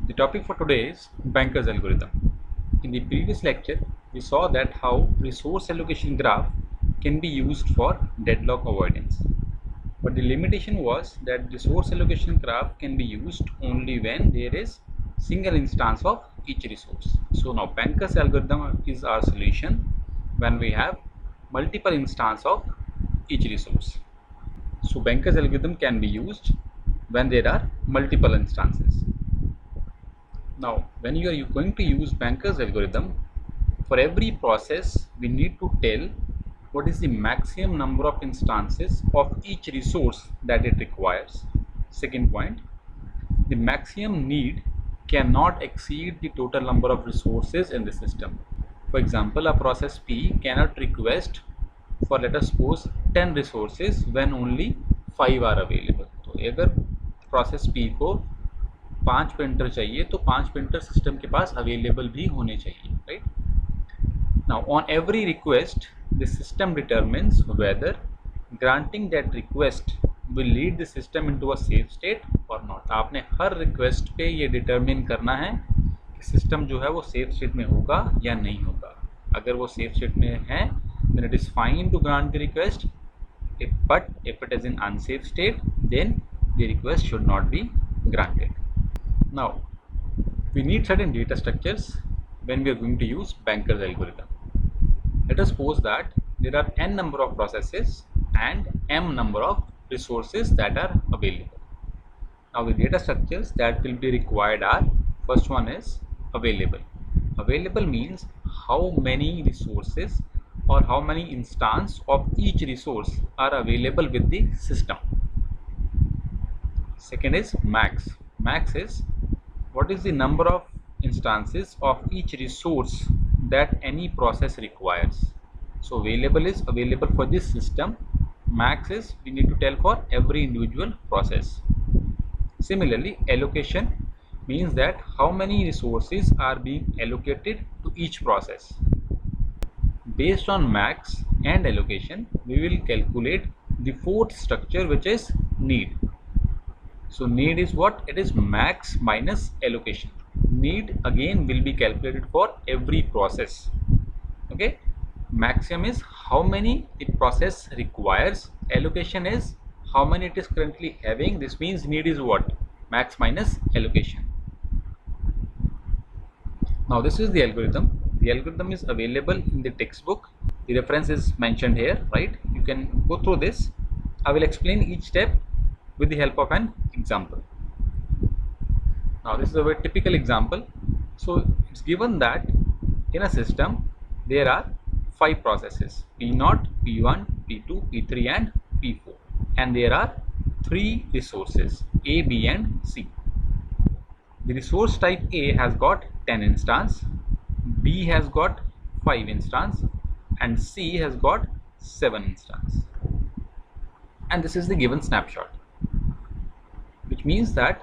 The topic for today is Banker's algorithm. In the previous lecture, we saw that how resource allocation graph can be used for deadlock avoidance. But the limitation was that resource allocation graph can be used only when there is single instance of each resource. So now Banker's algorithm is our solution when we have multiple instance of each resource. So Banker's algorithm can be used when there are multiple instances. Now, when you are going to use Banker's algorithm, for every process, we need to tell what is the maximum number of instances of each resource that it requires. Second point, the maximum need cannot exceed the total number of resources in the system. For example, a process P cannot request for, let us suppose, 10 resources when only 5 are available. तो अगर process P को 5 printer चाहिए तो 5 printer system के पास available भी होने चाहिए, right? Now on every request the system determines whether granting that request will lead the system into a safe state और नॉट. आपने हर रिक्वेस्ट पे ये डिटरमिन करना है कि सिस्टम जो है वो सेफ स्टेट में होगा या नहीं होगा. अगर वो सेफ स्टेट में है then it is fine to grant the request, but if it is in unsafe state then the request should not be granted. Now, we need certain data structures when we are going to use Banker's algorithm. Let us suppose that there are n number of processes and m number of resources that are available. Now, the data structures that will be required are, first one is available. Available means how many resources or how many instances of each resource are available with the system. Second is max. Max is what is the number of instances of each resource that any process requires. So available is available for this system. Max is we need to tell for every individual process. Similarly, allocation means that how many resources are being allocated to each process. Based on max and allocation, we will calculate the fourth structure, which is need. So need is what? It is max minus allocation. Need again will be calculated for every process. Okay, maximum is how many the process requires, allocation is how many it is currently having. This means need is what? Max minus allocation. Now this is the algorithm. The algorithm is available in the textbook. The reference is mentioned here, right? You can go through this. I will explain each step with the help of an example. Now this is a very typical example. So it's given that in a system there are 5 processes, P0, P1, P2, P3 and P4, and there are 3 resources A, B and C. The resource type A has got 10 instance, B has got 5 instance and C has got 7 instance, and this is the given snapshot, which means that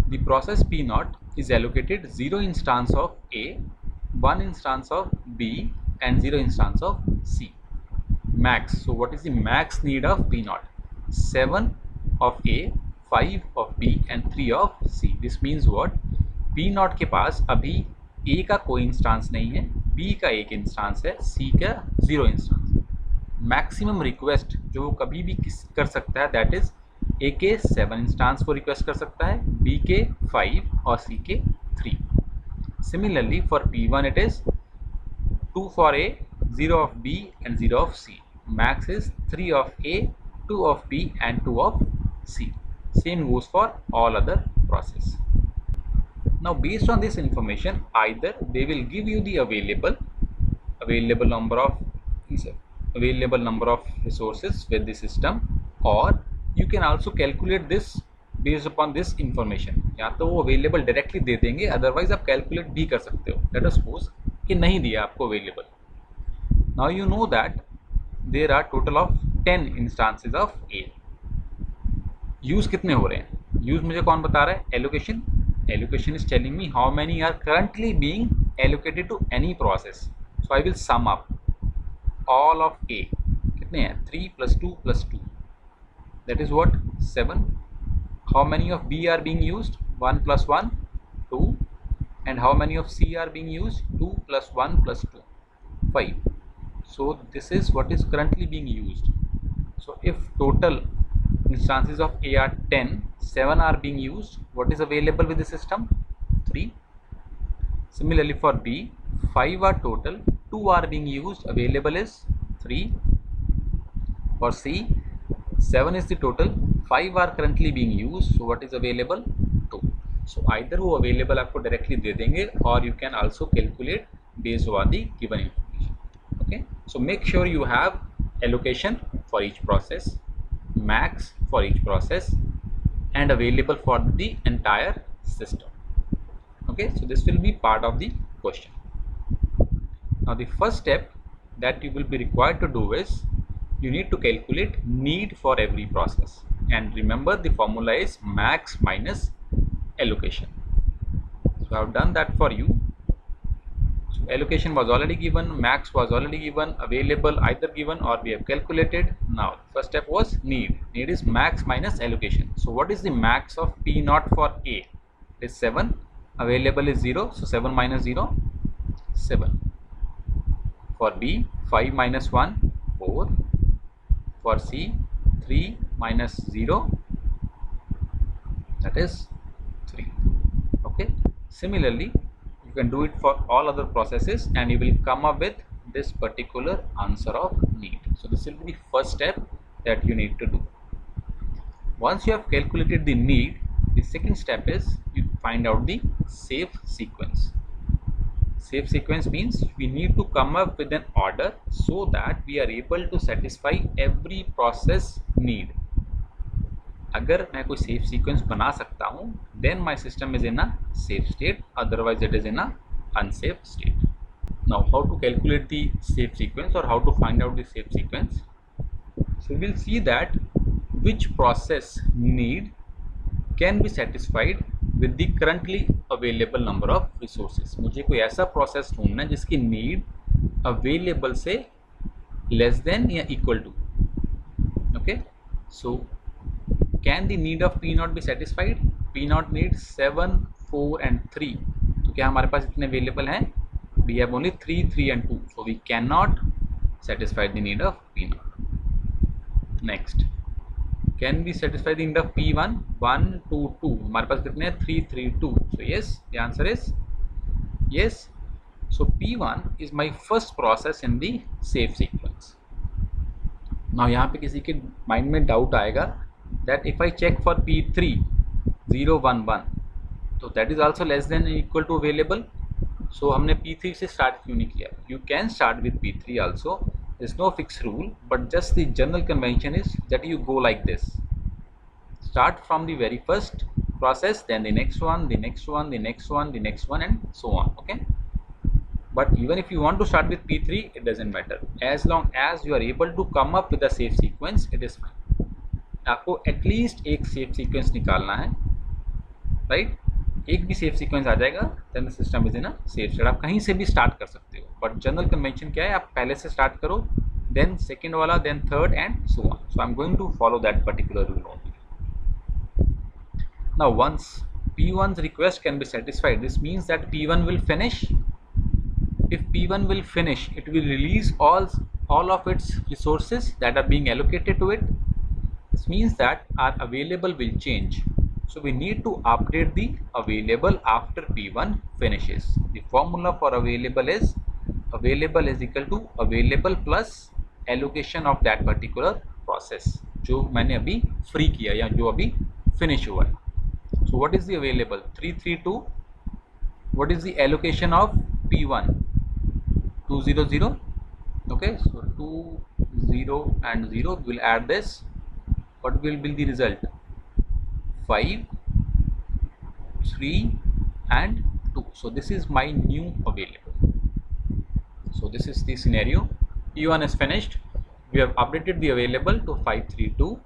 the process P0 is allocated 0 instance of A, 1 instance of B and 0 instance of C. Max. So what is the max need of P0? 7 of A, 5 of B and 3 of C. This means what? P0 के पास अभी A का कोई instance नहीं है, B का एक instance है, C का 0 इंस्टांस. मैक्सिमम रिक्वेस्ट जो कभी भी कर सकता है दैट इज A के 7 इंस्टांस को रिक्वेस्ट कर सकता है, B के 5 और C के 3. Similarly for P1 it is 2 for A, 0 of B and 0 of C. Max is 3 of A, 2 of B and 2 of C. Same goes for all other process. Now based on this information, either they will give you the available number of resources with the system, or you can also calculate this based upon this information. या तो वो available directly दे देंगे, otherwise आप calculate भी कर सकते हो. Let us suppose कि नहीं दिया आपको available. Now you know that there are total of 10 instances of A. Use कितने हो रहे हैं? यूज मुझे कौन बता रहा है? Allocation. Allocation is telling me how many are currently being allocated to any process. So I will sum up all of A. कितने हैं? 3 + 2 + 2. That is what? 7. How many of B are being used? 1 plus 1, 2. And how many of C are being used? 2 plus 1 plus 2, 5. So this is what is currently being used. So if total instances of A are 10, 7 are being used, what is available with the system? 3. Similarly for B, 5 are total, 2 are being used, available is 3. For C, 7 is the total, 5 are currently being used, so what is available? 2. So either वो available आपको directly दे देंगे, or you can also calculate based on the given information. Okay, so make sure you have allocation for each process, max for each process, and available for the entire system. Okay, so this will be part of the question. Now the first step that you will be required to do is you need to calculate need for every process, and remember the formula is max minus allocation. So I have done that for you. So allocation was already given, max was already given, available either given or we have calculated. Now first step was need. Need is max minus allocation. So what is the max of P naught for A? It is 7, available is 0, so 7 minus 0, 7. For B, 5 minus 1, 4. For C, 3 minus 0, that is 3. Okay, similarly you can do it for all other processes and you will come up with this particular answer of need. So this will be the first step that you need to do. Once you have calculated the need, the second step is you find out the safe sequence. Safe sequence means we need to come up with an order so that we are able to satisfy every process need. अगर मैं कोई safe sequence बना सकता हूँ, then my system is in a safe state, otherwise it is in a unsafe state. Now how to calculate the safe sequence or how to find out the safe sequence? So we will see that which process need can be satisfied with the currently available number of resources. मुझे कोई ऐसा process ढूंढना है जिसकी need available से less than या equal to. Okay, so can the need of P naught be satisfied? P naught needs 7, 4 and 3. तो क्या हमारे पास इतने available हैं? We have only 3, 3 and 2. So we cannot satisfy the need of P naught. Next, can we satisfy the need of P1? 1, 2, 2. हमारे पास कितने हैं? 3, 3, 2. So yes, the answer is yes. So P1 is my first process in the safe sequence. Now यहाँ पे किसी के mind में doubt आएगा that if I check for P3 0, 1, 1, तो that is also less than or equal to available. So हमने P3 से start क्यों नहीं किया? You can start with P3 also. There's no fixed rule, but just the general convention is that you go like this. Start from the very first process, then the next one, the next one, the next one, the next one, and so on. Okay. But even if you want to start with P3, it doesn't matter. As long as you are able to come up with a safe sequence, it is fine. आपको at least एक safe sequence निकालना है, right? एक भी safe sequence आ जाएगा then the system is in a safe state. आप कहीं से भी स्टार्ट कर सकते हो, बट जनरल कन्वेंशन क्या है? आप पहले से स्टार्ट करो, देन सेकेंड वाला, then third and so on. So I am going to follow that particular rule only. Now once P1's request can be satisfied, this means that P1 will finish. If P1 will finish, it will release all of its resources that are being allocated to it. This means that our available will change. So we need to update the available after P1 finishes. The formula for available is equal to available plus allocation of that particular process जो मैंने अभी free किया या जो अभी finish हुआ है. So what is the available? 332. What is the allocation of P1? 200. Okay, so 2, 0 and 0. We'll add this. What will be the result? 5, 3 and 2. So this is my new available. So this is the scenario. P1 is finished. We have updated the available to 532.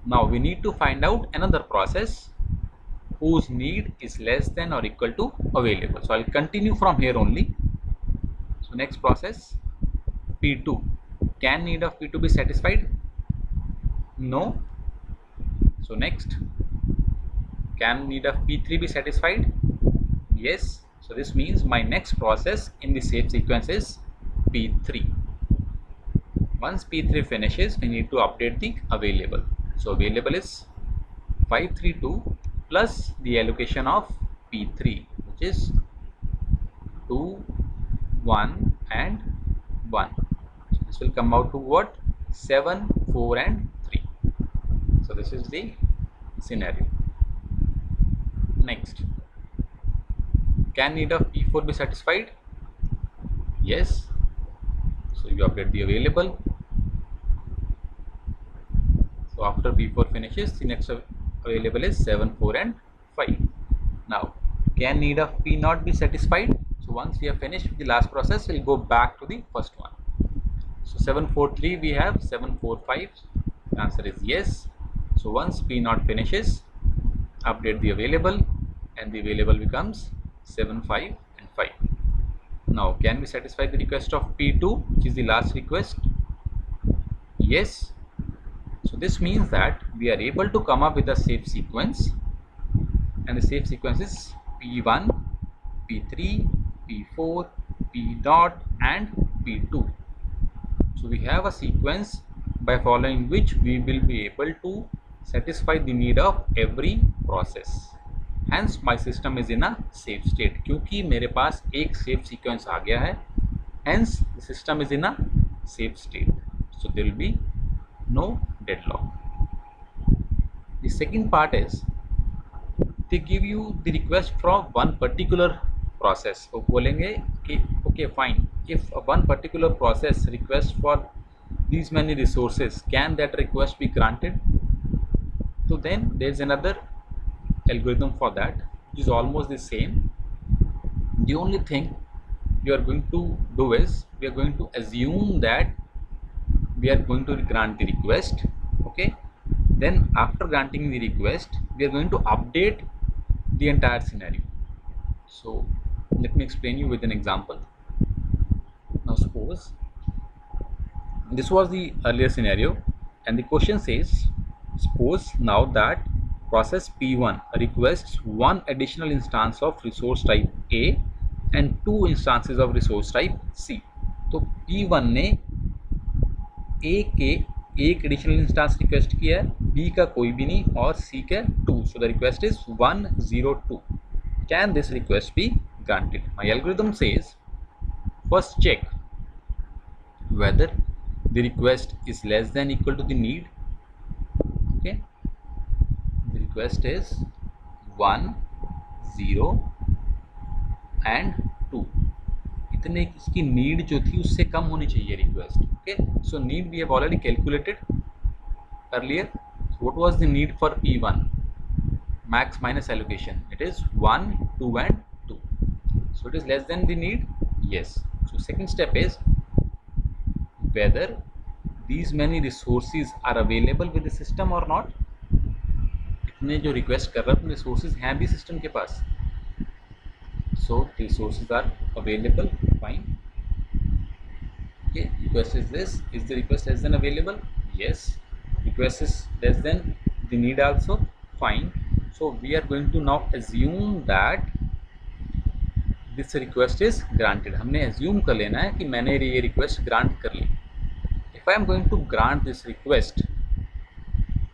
Now we need to find out another process whose need is less than or equal to available. So I'll continue from here only. So next process, P2. Can need of P2 be satisfied? No. So next, can need of P3 be satisfied? Yes. So this means my next process in the safe sequence is P3. Once P3 finishes, we need to update the available. So available is 532 plus the allocation of P3, which is 2, 1 and 1. So this will come out to what? 7, 4 and 3. So this is the scenario. Next, can need of P4 be satisfied? Yes. So you update the available. So after P4 finishes, the next available is 7, 4 and 5. Now, can need of P0 be satisfied? So once we have finished with the last process, we'll go back to the first one. So 743 we have 745. The answer is yes. So once P0 finishes, update the available and the available becomes 7, 5 and 5. Now can we satisfy the request of P2, which is the last request? Yes. So this means that we are able to come up with a safe sequence, and the safe sequence is P1, P3, P4, P0 and P2. So we have a sequence by following which we will be able to satisfy the need of every process. Hence my system is in a safe state, क्योंकि मेरे पास एक safe sequence आ गया है. Hence the system is in a safe state. So there will be no deadlock. The second part is they give you the request from one particular process. वो बोलेंगे कि okay fine, if one particular process request for these many resources, can that request be granted? So then there is another algorithm for that, which is almost the same. The only thing we are going to do is we are going to assume that we are going to grant the request. Okay, then after granting the request, we are going to update the entire scenario. So let me explain you with an example. Now suppose this was the earlier scenario, and the question says, suppose now that process P1 requests one additional instance of resource type A and two instances of resource type C. तो P1 ने A के एक additional instance request किया है, B का कोई भी नहीं, और C का 2. So the request is 102. Can this request be granted? My algorithm says, first check whether the request is less than equal to the need. Okay, the request is 1, 0 and 2. इतने इसकी need जो थी उससे कम होनी चाहिए request. Okay, so need we have already calculated earlier. What was the need for P1? max minus allocation, it is 1, 2 and 2. So it is less than the need. Yes. So second step is whether these many resources are available with the system or not. इतने जो request कर रहा है resources हैं भी system के पास. So resources are available, fine. Okay, request is this. Is the request less than available? Yes. Request is less than the need also, fine. So we are going to now assume that this request is granted. हमने assume कर लेना है कि मैंने ये request grant कर ली. If I am going to grant this request,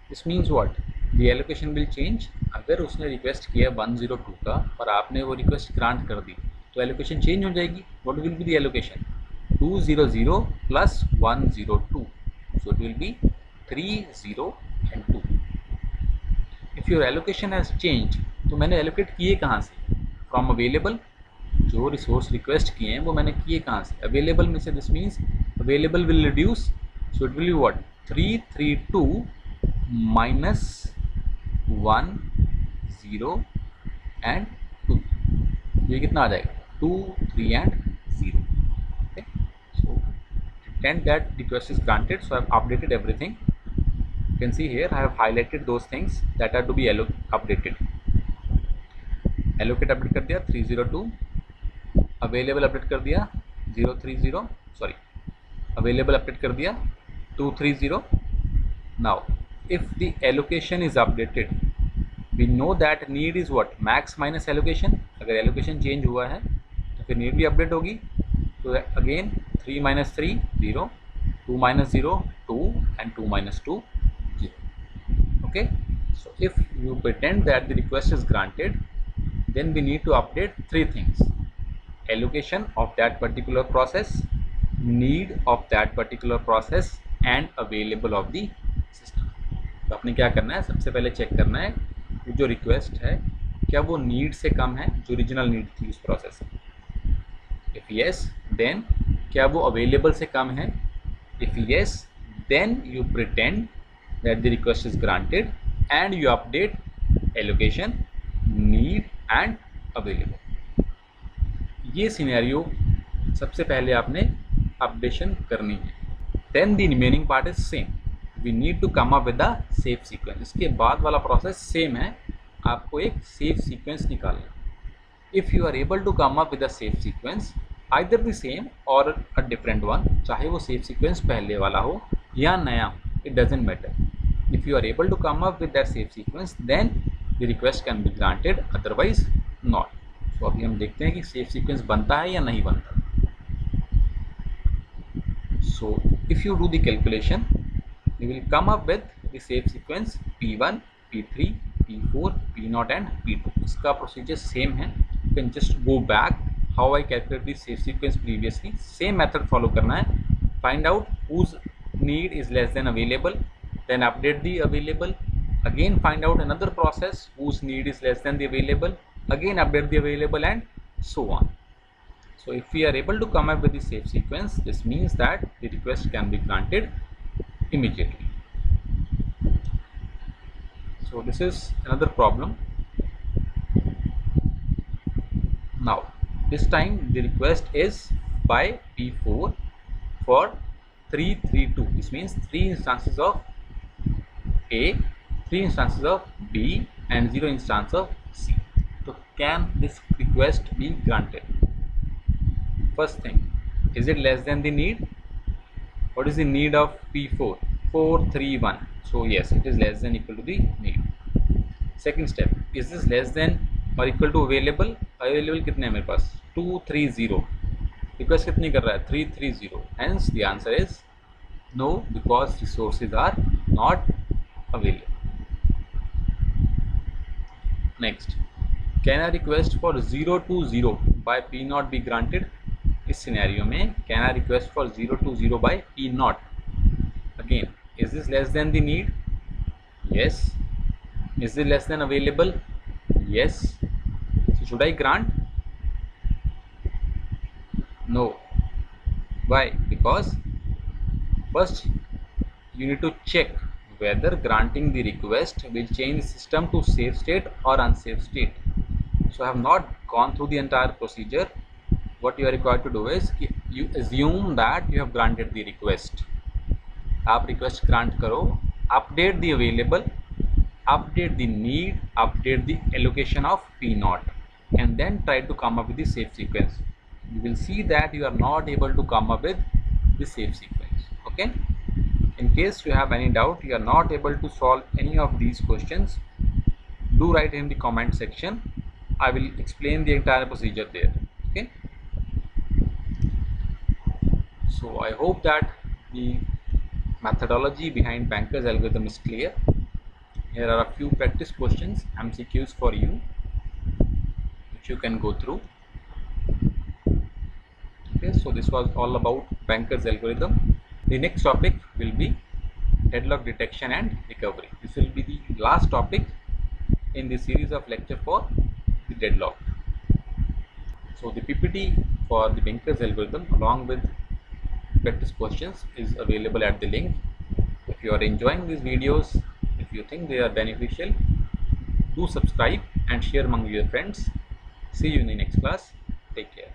this means what? The allocation will change. अगर उसने रिक्वेस्ट किया 102 का और आपने वो रिक्वेस्ट ग्रांट कर दी तो एलोकेशन चेंज हो जाएगी. What will be the allocation? 200 plus 102. So it will be 30 and 2. If your allocation has change, तो मैंने एलोकेट किए कहाँ से? From available. जो रिसोर्स रिक्वेस्ट किए हैं वो मैंने किए कहाँ से? अवेलेबल में से. This means available will reduce. So it will be what? 332 minus 1, 0 and 2. ये कितना आ जाएगा? 2, 3 and 0. Okay. So pretend that request is granted. So I have updated everything. You can see here I have highlighted those things that are to be updated. Allocate update कर दिया 302. Available update कर दिया 030. Sorry, available update कर दिया 230. Now if the allocation is updated, We know that need is what? Max minus allocation. अगर allocation change हुआ है तो फिर need भी update होगी. So again 3 minus 3 0, 2 minus 0 2 and 2 minus 2 0. Okay. So if you pretend that the request is granted, then we need to update three things: allocation of that particular process, need of that particular process and available of the system. तो आपने क्या करना है, सबसे पहले check करना है कि जो रिक्वेस्ट है क्या वो नीड से कम है जो ओरिजिनल नीड थी उस प्रोसेस में. इफ़ यस देन क्या वो अवेलेबल से कम है. If yes then you pretend that the request is granted and you update allocation, need and available. ये सिनेरियो सबसे पहले आपने अपडेशन करनी है. Then the remaining part is same. We need to come up with the safe sequence. इसके बाद वाला process same है, आपको एक सेफ सीक्वेंस निकालना है. If you are able to come up with the safe sequence, either the same और a different one, चाहे वो सेफ सीक्वेंस पहले वाला हो या नया हो, it doesn't matter. If you are able to come up with that safe sequence then the request can be granted, otherwise not. तो अभी हम देखते हैं कि सेफ सीक्वेंस बनता है या नहीं बनता. So if you do the calculation, you will come up with the safe sequence P1, P3, P4, P0 and P2. इसका procedure same है. You can just go back how I calculate the safe sequence previously. Same method follow करना है. Find out whose need is less than available, then update the available. Again find out another process whose need is less than the available. Again update the available and so on. So if we are able to come up with the safe sequence, this means that the request can be granted immediately. So this is another problem. Now this time the request is by P4 for 332. This means 3 instances of A, 3 instances of B and 0 instance of C. So can this request be granted? First thing, is it less than the need? What is the need of P4? 431. So yes, it is less than equal to the need. Second step, is this less than or equal to available? Available कितने हैं मेरे पास? 230. Request कितनी कर रहा है? 330. Hence the answer is no, because resources are not available. Next, can a request for 020 by P0 be granted? इस scenario में can I request for 020 by P0. Again, is this less than the need? Yes. Is this less than available? Yes. So should I grant? No. Why? Because first you need to check whether granting the request will change the system to safe state or unsafe state. So I have not gone through the entire procedure. What you are required to do is you assume that you have granted the request. आप request grant करो, update the available, update the need, update the allocation of P0 and then try to come up with the safe sequence. You will see that you are not able to come up with the safe sequence. Okay. In case you have any doubt, you are not able to solve any of these questions, do write in the comment section. I will explain the entire procedure there. Okay. So I hope that the methodology behind Banker's algorithm is clear. Here are a few practice questions, MCQs for you, which you can go through. Okay, so this was all about Banker's algorithm. The next topic will be deadlock detection and recovery. This will be the last topic in the series of lecture for the deadlock. So the PPT for the Banker's algorithm along with practice questions is available at the link. If you are enjoying these videos, if you think they are beneficial, do subscribe and share among your friends. See you in the next class. Take care.